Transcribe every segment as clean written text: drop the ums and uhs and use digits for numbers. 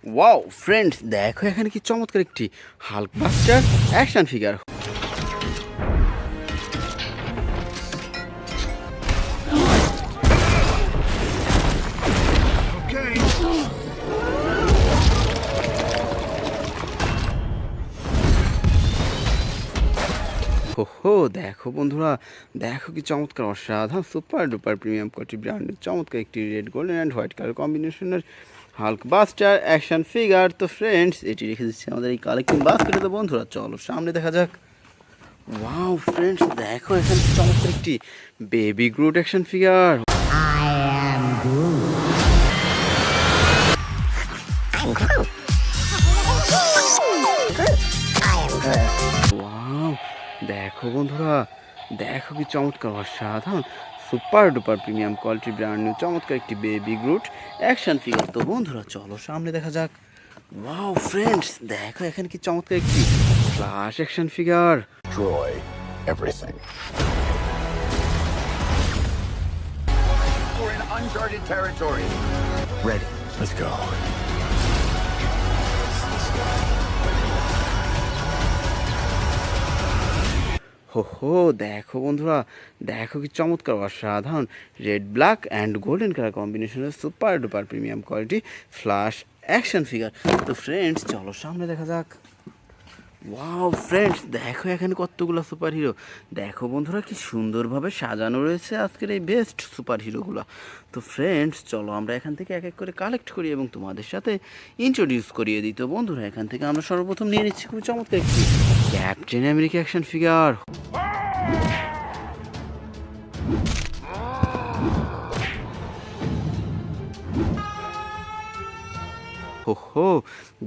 Wow friends, দেখো এখানে কি চমৎকার একটি হাল্ক বাস্টার অ্যাকশন ফিগার। হো দেখো বন্ধুরা, দেখো কি চমৎকার অসাধারণ সুপার ডুপার প্রিমিয়াম কোয়ালিটি ব্র্যান্ডের চমৎকার একটি red golden and white colour কম্বিনেশনের হাল্ক বাস্টার অ্যাকশন ফিগার। তো ফ্রেন্ডস, এটি রেখে দিচ্ছি আমাদের এই কালেকশন বাস্কেটে। তো বন্ধুরা চলো সামনে দেখা যাক। ওয়াও ফ্রেন্ডস, দেখো এখানে চমৎকার একটি baby Groot action figure. Wow দেখো বন্ধুরা, দেখো কি চমৎকার অসাধারণ super duper premium quality brand new চমৎকার একটি বেবি গ্রুট অ্যাকশন ফিগার। তো বন্ধুরা চলো সামনে দেখা যাক। ওয়াও ফ্রেন্ডস, দেখো এখানে কি চমৎকার একটি flash action figure. Destroy everything. We're in uncharted territory. Ready. Let's go. হো দেখো বন্ধুরা, দেখো কি চমৎকার অসাধারণ red black and golden colour কম্বিনেশনের super duper premium quality Flash action figure. তো ফ্রেন্ডস চলো সামনে দেখা যাক। ওয়াও ফ্রেন্ডস, দেখো এখানে কতগুলো সুপার হিরো। দেখো বন্ধুরা কি সুন্দরভাবে সাজানো রয়েছে আজকের এই বেস্ট সুপার হিরোগুলো। তো ফ্রেন্ডস চলো আমরা এখান থেকে এক এক করে কালেক্ট করি এবং তোমাদের সাথে ইন্ট্রোডিউস করিয়ে দিই। তো বন্ধুরা এখান থেকে আমরা সর্বপ্রথম নিয়ে নিচ্ছি খুব চমৎকার একটি ক্যাপ্টেন আমেরিকা অ্যাকশন ফিগার। হো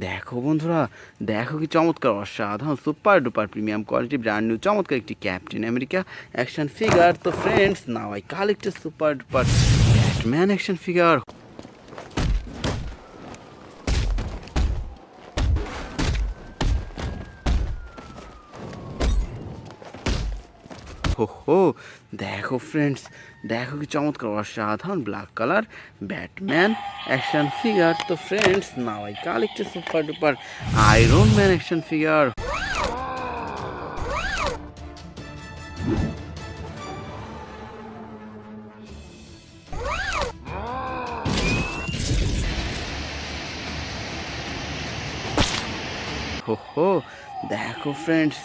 দেখো বন্ধুরা, দেখো কি চমৎকার অসাধারণ super duper premium quality brand new চমৎকার একটি ক্যাপ্টেন আমেরিকা অ্যাকশন ফিগার। তো friends now I collected super duper Batman action figure. হো দেখো ফ্রেন্ডস, দেখো কি চমৎকার অসাধারণ black colour Batman action figure. তো friends now I collected super duper Iron Man action figure. হো দেখো ফ্রেন্ডস,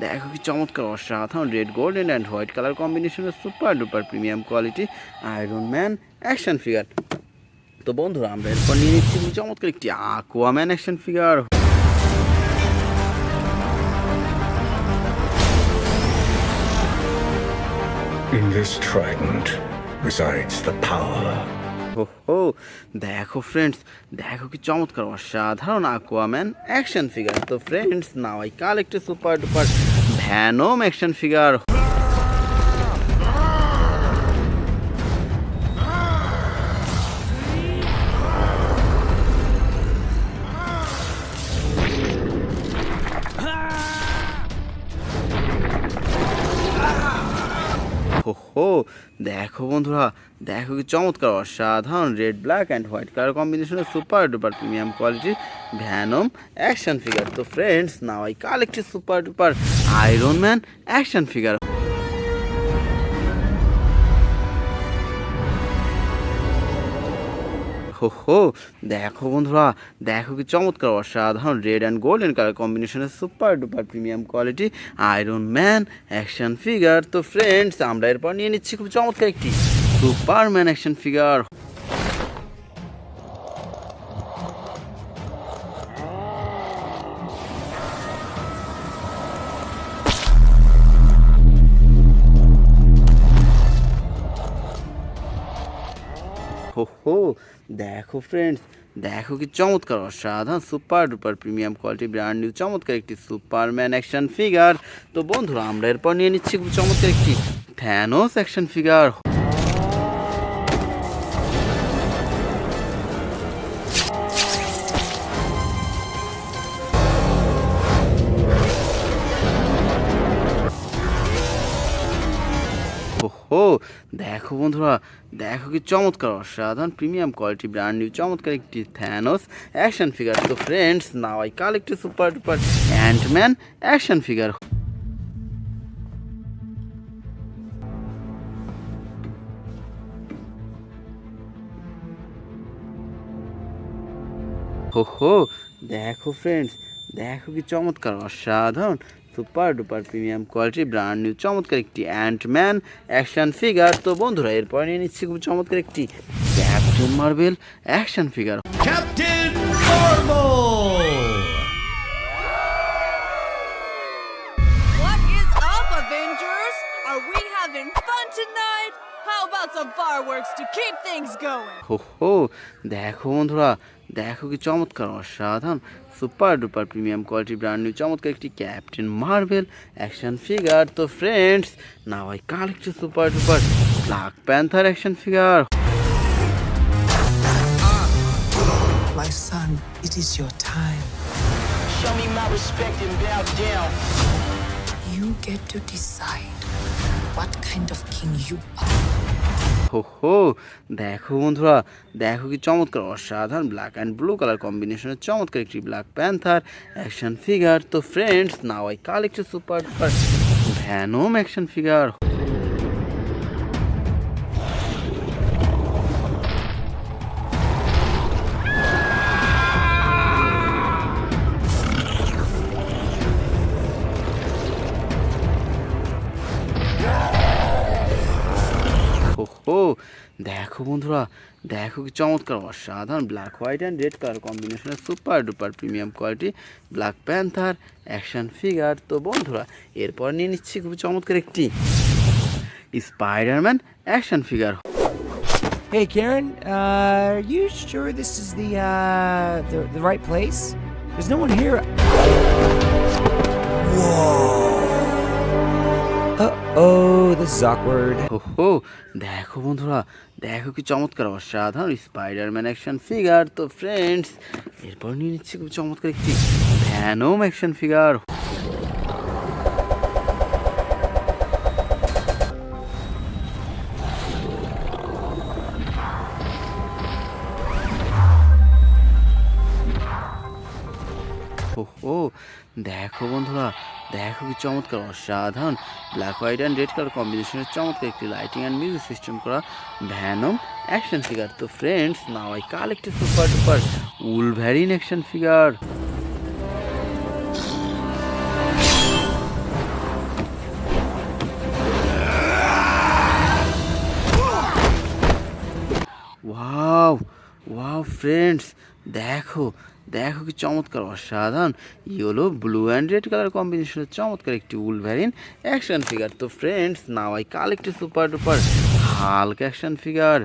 দেখো কি চমৎকার অসাধারণ red golden and white colour কম্বিনেশনের super duper premium quality Iron Man action figure. তো বন্ধুরা আমরা এরপর নিয়ে নিচ্ছি চমৎকার একটি Aquaman action figure. In this trident resides the power. হো দেখো ফ্রেন্ডস, দেখো কি চমৎকার অসাধারণ আকুয়াম্যান অ্যাকশন ফিগার। তো friends now I collected super duper Venom action figure. হো দেখো বন্ধুরা, দেখো কি চমৎকার অসাধারণ red black and white colour কম্বিনেশনের super duper premium quality Venom action figure. তো friends now I collected super duper Iron Man action figure. হো দেখো বন্ধুরা, দেখো কি চমৎকার অসাধারণ রেড অ্যান্ড গোল্ডেন কালার কম্বিনেশনের super duper premium quality Iron Man action figure. তো ফ্রেন্ডস আমরা এরপর নিয়ে নিচ্ছি খুব চমৎকার একটি সুপারম্যান অ্যাকশন ফিগার। হো দেখো ফ্রেন্ডস, দেখো কি চমৎকার অসাধারণ super duper premium quality brand new চমৎকার একটি সুপারম্যান অ্যাকশন ফিগার। তো বন্ধুরা আমরা এরপর নিয়ে নিচ্ছি খুব চমৎকার একটি থ্যানোস অ্যাকশন ফিগার। হো দেখো বন্ধুরা, দেখো কি চমৎকার অসাধারণ প্রিমিয়াম কোয়ালিটি ব্র্যান্ড নিউ চমৎকার একটি থ্যানোস অ্যাকশন ফিগার। তো friends, now I collect super duper Ant Man action figure. হো, দেখো ফ্রেন্ডস, দেখো কি চমৎকার অসাধারণ super duper premium quality brand new চমৎকার একটি অ্যান্টম্যান অ্যাকশন ফিগার। তো বন্ধুরা, এরপর নিয়ে নিচ্ছি খুব চমৎকার একটি captain Marvel action figure. Captain Marvel! What is up, Avengers? Are we having fun tonight? How about some fireworks to keep things going? হো, দেখো বন্ধুরা, দেখো কি চমৎকার অসাধারণ super duper premium quality brand new চমৎকার একটি ক্যাপ্টেন মার্ভেল অ্যাকশন ফিগার। তো friends, now I collect super duper black Panther action figure. My son, it is your time. Show me my respect and bow down. You get to decide what kind of king you are. হো, দেখো বন্ধুরা, দেখো কি চমৎকার অসাধারণ black and blue colour কম্বিনেশনের চমৎকার একটি ব্ল্যাক প্যান্থার অ্যাকশন ফিগার। তো friends, now I collect super duper Venom action figure. হো, দেখো বন্ধুরা, দেখো কি চমৎকার অসাধারণ black white and red colour কম্বিনেশনের super duper premium quality Black Panther action figure. তো বন্ধুরা, এরপর নিয়ে নিচ্ছি খুব চমৎকার একটি Spiderman action figure. Hey Karen, are you sure this is the right place? There's no one here. Uh-oh, this is awkward. হো, দেখো বন্ধুরা, দেখো কি চমৎকার অসাধারণ স্পাইডারম্যান অ্যাকশন ফিগার। তো ফ্রেন্ডস, এরপর নিয়ে নিচ্ছি খুব চমৎকার একটি ভ্যানম অ্যাকশন ফিগার। হো, দেখো বন্ধুরা, দেখো কি চমৎকার অসাধারণ black white and red colour কম্বিনেশনের চমৎকার একটি লাইটিং অ্যান্ড মিউজিক সিস্টেম করা ভ্যানম অ্যাকশন ফিগার। তো friends, now I collect super duper Wolverine action figure. Wow friends, দেখো, দেখো কি চমৎকার অসাধারণ yellow blue and red colour কম্বিনেশনের চমৎকার একটি উলভ্যারিন অ্যাকশন ফিগার। তো friends, now I collect super duper Hulk action figure.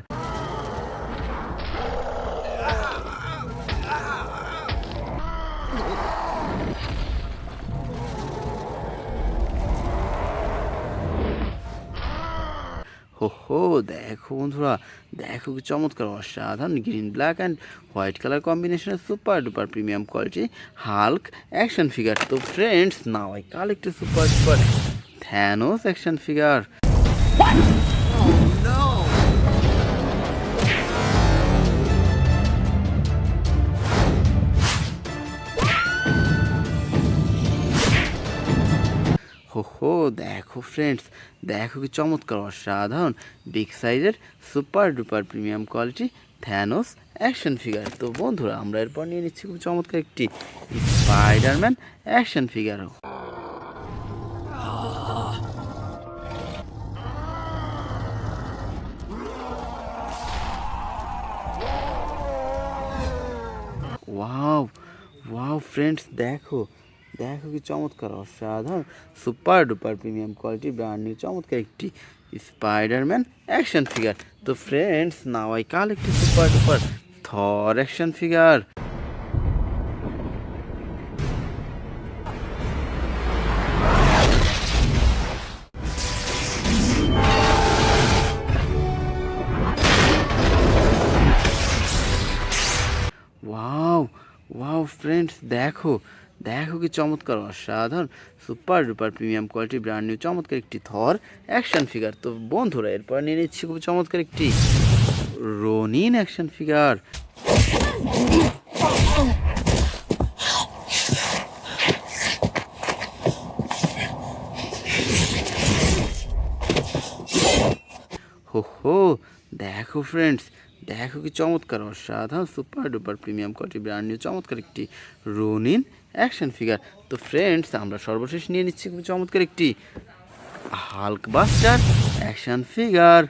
হো, দেখো বন্ধুরা, দেখো কি চমৎকার অসাধারণ green black and white colour কম্বিনেশনের super duper premium quality Hulk action figure. তো friends, now I collect super duper Thanos action figure. হো, দেখো ফ্রেন্ডস, দেখো কি চমৎকার অসাধারণ বিগ সাইজের super duper premium quality Thanos action figure. তো বন্ধুরা, আমরা এরপর নিয়ে নিচ্ছি খুব চমৎকার একটি Spiderman action figure. Wow friends, দেখো, দেখো কি চমৎকার অসাধারণ super duper premium quality brand new চমৎকার একটি স্পাইডারম্যান অ্যাকশন ফিগার। তো friends, now I collect super duper Thar action figure. Wow friends, দেখো, দেখো কি চমৎকার অসাধারণ super duper premium quality brand new চমৎকার একটি থর অ্যাকশন ফিগার। তো বন্ধুরা এরপর নিয়ে নিচ্ছি খুব চমৎকার একটি রনিন অ্যাকশন ফিগার। হো দেখো ফ্রেন্ডস, দেখো কি চমৎকার অসাধারণ super duper premium quality brand new চমৎকার একটি রনিন অ্যাকশন ফিগার। তো ফ্রেন্ডস আমরা সর্বশেষ নিয়ে নিচ্ছি খুব চমৎকার একটি Hulk Buster action figure.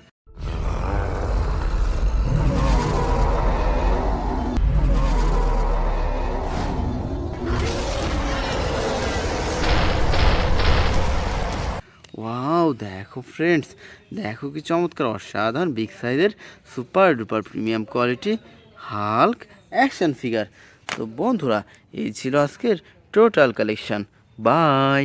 Wow দেখো ফ্রেন্ডস, দেখো কি চমৎকার অসাধারণ বিগ সাইজের super duper premium quality Hulk action figure. তো বন্ধুরা এই ছিল আজকের টোটাল কালেকশন। বাই।